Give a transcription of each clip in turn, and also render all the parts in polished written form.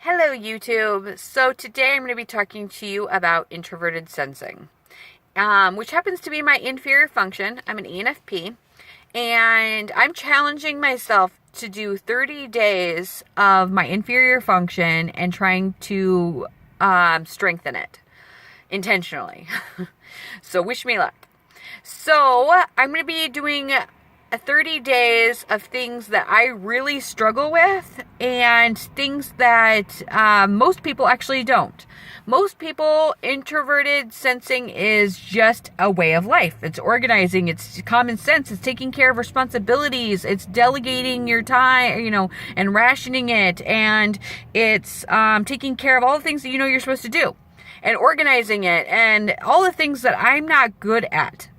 Hello YouTube. So today I'm going to be talking to you about introverted sensing, which happens to be my inferior function. I'm an ENFP, and I'm challenging myself to do 30 days of my inferior function and trying to strengthen it intentionally. So wish me luck. So I'm going to be doing 30 days of things that I really struggle with and things that most people actually don't. Most people, introverted sensing is just a way of life. It's organizing, it's common sense, it's taking care of responsibilities, it's delegating your time, and rationing it, and it's taking care of all the things that you're supposed to do, and organizing it, and all the things that I'm not good at.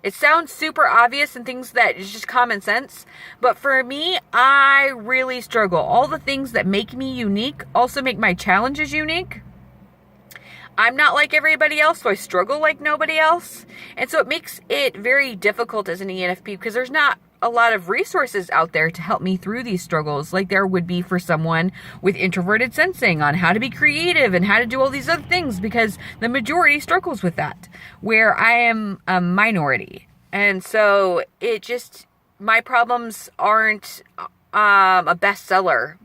It sounds super obvious and things that is just common sense, but for me, I really struggle. All the things that make me unique also make my challenges unique. I'm not like everybody else, so I struggle like nobody else. And so it makes it very difficult as an ENFP because there's not a lot of resources out there to help me through these struggles like there would be for someone with introverted sensing on how to be creative and how to do all these other things, because the majority struggles with that, where I am a minority. And so my problems aren't a bestseller,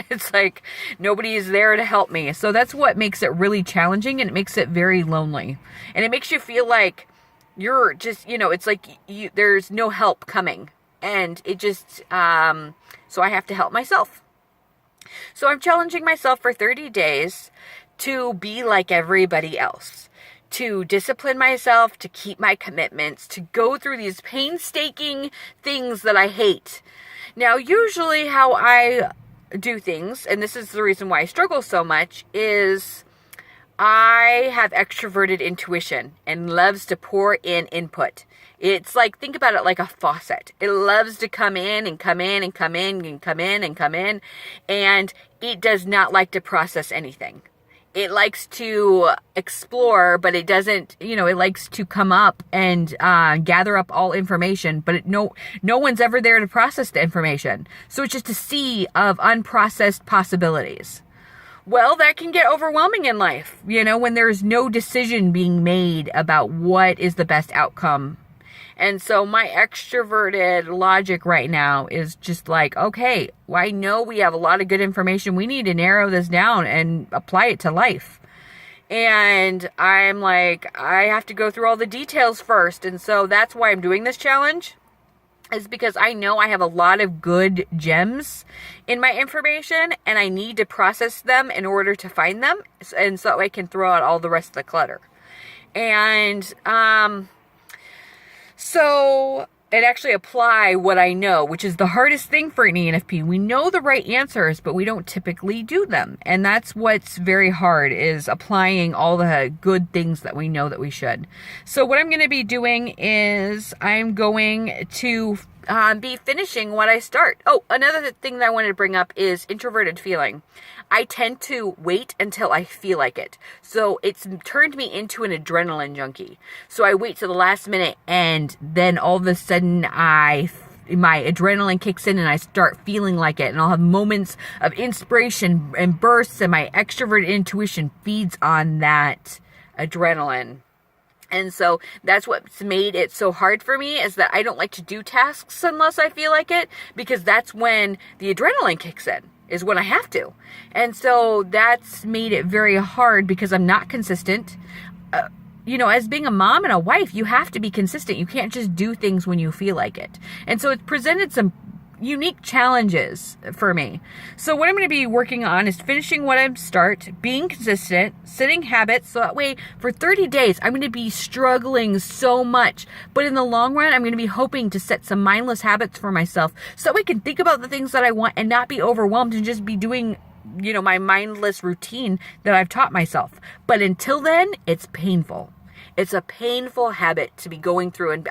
it's like nobody is there to help me. So that's what makes it really challenging, and it makes it very lonely, and it makes you feel like you're just, it's like there's no help coming, and it just, so I have to help myself. So I'm challenging myself for 30 days to be like everybody else, to discipline myself, to keep my commitments, to go through these painstaking things that I hate. Now, usually how I do things, and this is the reason why I struggle so much, is I have extroverted intuition and loves to pour in input. It's like, think about it like a faucet. It loves to come in and come in and come in and come in and come in, and it does not like to process anything. It likes to explore, but it doesn't, it likes to come up and gather up all information, but no one's ever there to process the information. So it's just a sea of unprocessed possibilities. Well, that can get overwhelming in life, when there's no decision being made about what is the best outcome. And so my extroverted logic right now is just like, okay, well, I know we have a lot of good information. We need to narrow this down and apply it to life. And I'm like, I have to go through all the details first. And so that's why I'm doing this challenge, is because I know I have a lot of good gems in my information, and I need to process them in order to find them, and so I can throw out all the rest of the clutter. And and actually apply what I know, which is the hardest thing for an ENFP. We know the right answers, but we don't typically do them. And that's what's very hard, is applying all the good things that we know that we should. So what I'm going to be doing is I'm going to be finishing what I start. Oh, another thing that I wanted to bring up is introverted feeling. I tend to wait until I feel like it. So it's turned me into an adrenaline junkie. So I wait till the last minute, and then all of a sudden my adrenaline kicks in and I start feeling like it, and I'll have moments of inspiration and bursts, and my extroverted intuition feeds on that adrenaline. And so that's what's made it so hard for me, is that I don't like to do tasks unless I feel like it, because that's when the adrenaline kicks in, is when I have to. And so that's made it very hard because I'm not consistent. As being a mom and a wife, you have to be consistent. You can't just do things when you feel like it. And so it's presented some unique challenges for me. So what I'm going to be working on is finishing what I start, being consistent, setting habits, so that way for 30 days I'm going to be struggling so much, but in the long run I'm going to be hoping to set some mindless habits for myself, so I can think about the things that I want and not be overwhelmed and just be doing my mindless routine that I've taught myself. But until then, it's painful. It's a painful habit to be going through, and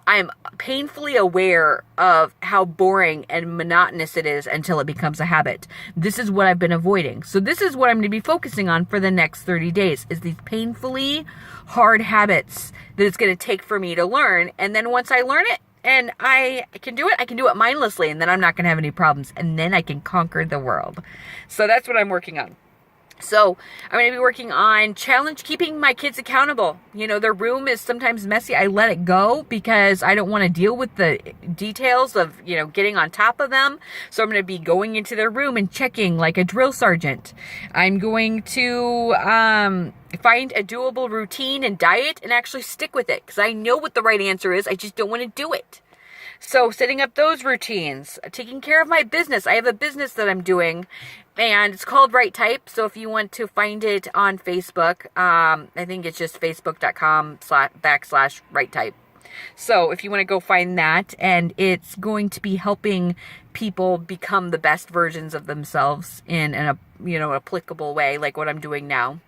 I'm painfully aware of how boring and monotonous it is until it becomes a habit. This is what I've been avoiding. So this is what I'm going to be focusing on for the next 30 days, is these painfully hard habits that it's going to take for me to learn. And then once I learn it, and I can do it. I can do it mindlessly, and then I'm not going to have any problems, and then I can conquer the world. So that's what I'm working on. So I'm going to be working on keeping my kids accountable. You know, their room is sometimes messy. I let it go because I don't want to deal with the details of, you know, getting on top of them. So I'm going to be going into their room and checking like a drill sergeant. I'm going to find a doable routine and diet and actually stick with it because I know what the right answer is. I just don't want to do it. So setting up those routines, taking care of my business. I have a business that I'm doing, and it's called Right Type. So if you want to find it on Facebook, I think it's just facebook.com/Right Type. So if you want to go find that, and it's going to be helping people become the best versions of themselves in an applicable way, like what I'm doing now,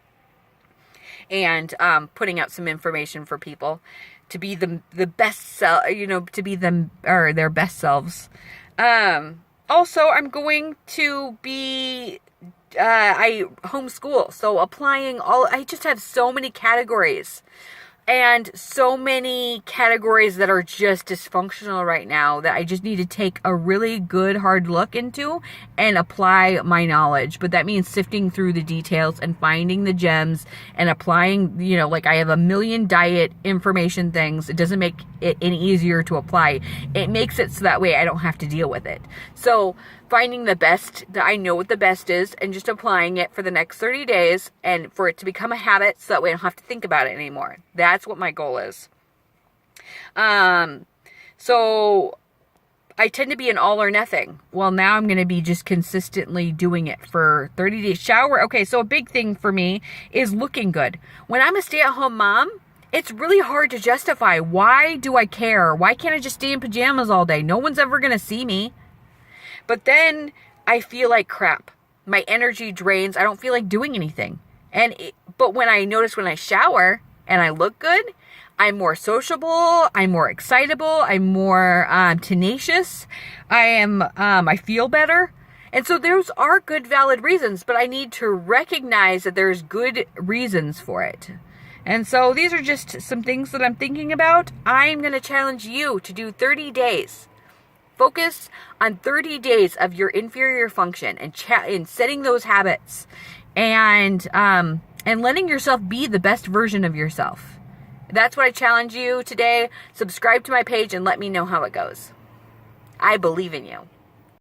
and putting out some information for people to be the best to be them or their best selves. Also, I'm going to be I homeschool, so I just have so many categories. And so many categories that are just dysfunctional right now that I just need to take a really good hard look into and apply my knowledge. But that means sifting through the details and finding the gems and applying, like I have a million diet information things. It doesn't make it any easier to apply. It makes it so that way I don't have to deal with it. So finding the best, that I know what the best is, and just applying it for the next 30 days and for it to become a habit so that way I don't have to think about it anymore. That's what my goal is. So I tend to be an all or nothing. Well, now I'm going to be just consistently doing it for 30 days. Shower. Okay, so a big thing for me is looking good. When I'm a stay-at-home mom, it's really hard to justify. Why do I care? Why can't I just stay in pajamas all day? No one's ever going to see me. But then I feel like crap. My energy drains. I don't feel like doing anything. But when I shower and I look good, I'm more sociable. I'm more excitable. I'm more tenacious. I feel better. And so those are good, valid reasons, but I need to recognize that there's good reasons for it. And so these are just some things that I'm thinking about. I'm going to challenge you to do 30 days. Focus on 30 days of your inferior function and setting those habits and letting yourself be the best version of yourself. That's what I challenge you today. Subscribe to my page and let me know how it goes. I believe in you.